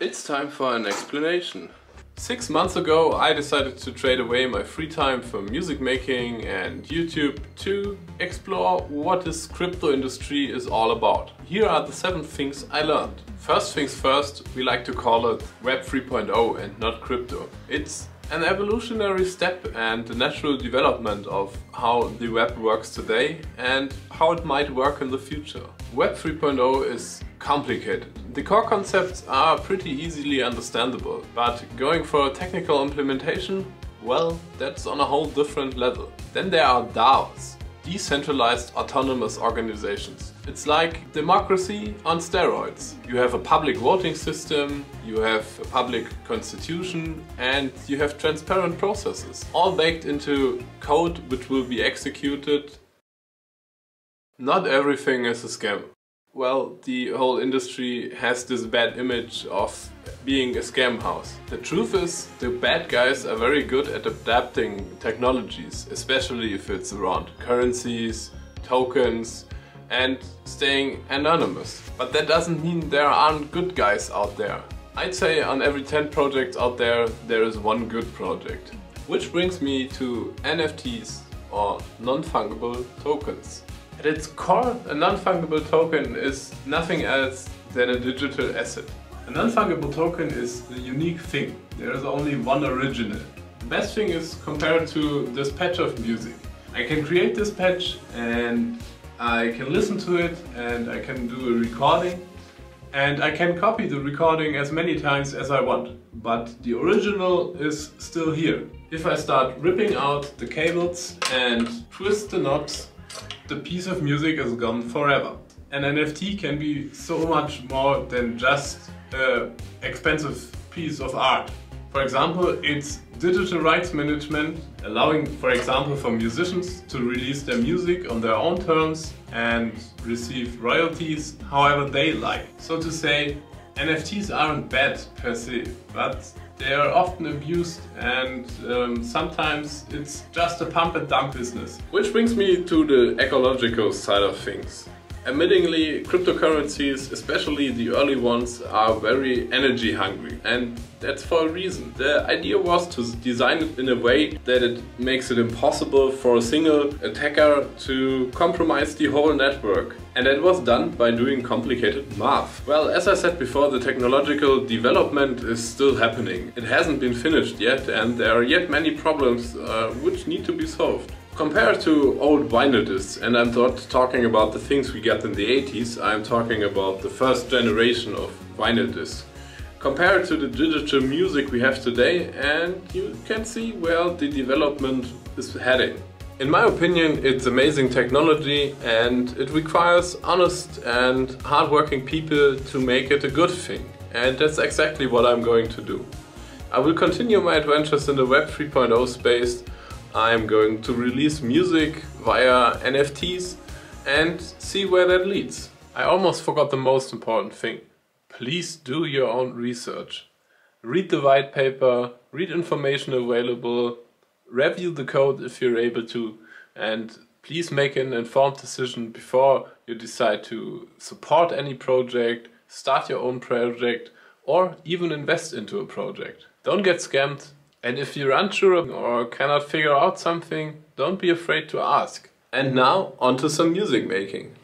It's time for an explanation. 6 months ago I decided to trade away my free time from music making and YouTube to explore what this crypto industry is all about. Here are the 7 things I learned. First things first, we like to call it Web 3.0 and not crypto. It's an evolutionary step and the natural development of how the web works today and how it might work in the future. Web 3.0 is complicated. The core concepts are pretty easily understandable, but going for a technical implementation, well, that's on a whole different level. Then there are DAOs, decentralized autonomous organizations. It's like democracy on steroids. You have a public voting system, you have a public constitution, and you have transparent processes, all baked into code which will be executed. Not everything is a scam. Well, the whole industry has this bad image of being a scam house. The truth is, the bad guys are very good at adapting technologies, especially if it's around currencies, tokens, and staying anonymous. But that doesn't mean there aren't good guys out there. I'd say on every 10 projects out there, there is one good project. Which brings me to NFTs, or non-fungible tokens. At its core, a non-fungible token is nothing else than a digital asset. A non-fungible token is a unique thing. There is only one original. The best thing is compared to this patch of music. I can create this patch and I can listen to it and I can do a recording and I can copy the recording as many times as I want. But the original is still here. If I start ripping out the cables and twist the knobs, the piece of music is gone forever. An NFT can be so much more than just an expensive piece of art. For example, it's digital rights management, allowing, for example, for musicians to release their music on their own terms and receive royalties however they like. So to say, NFTs aren't bad per se, but they are often abused and sometimes it's just a pump and dump business. Which brings me to the ecological side of things. Admittingly, cryptocurrencies, especially the early ones, are very energy hungry, and that's for a reason. The idea was to design it in a way that it makes it impossible for a single attacker to compromise the whole network. And that was done by doing complicated math. Well, as I said before, the technological development is still happening. It hasn't been finished yet, and there are yet many problems which need to be solved. Compared to old vinyl discs, and I'm not talking about the things we got in the 80s, I'm talking about the first generation of vinyl discs. Compared to the digital music we have today, and you can see where the development is heading. In my opinion, it's amazing technology and it requires honest and hardworking people to make it a good thing. And that's exactly what I'm going to do. I will continue my adventures in the Web 3.0 space. I'm going to release music via NFTs and see where that leads. I almost forgot the most important thing. Please do your own research. Read the white paper, read information available, review the code if you're able to, and please make an informed decision before you decide to support any project, start your own project, or even invest into a project. Don't get scammed. And if you're unsure or cannot figure out something, don't be afraid to ask. And now, on to some music making.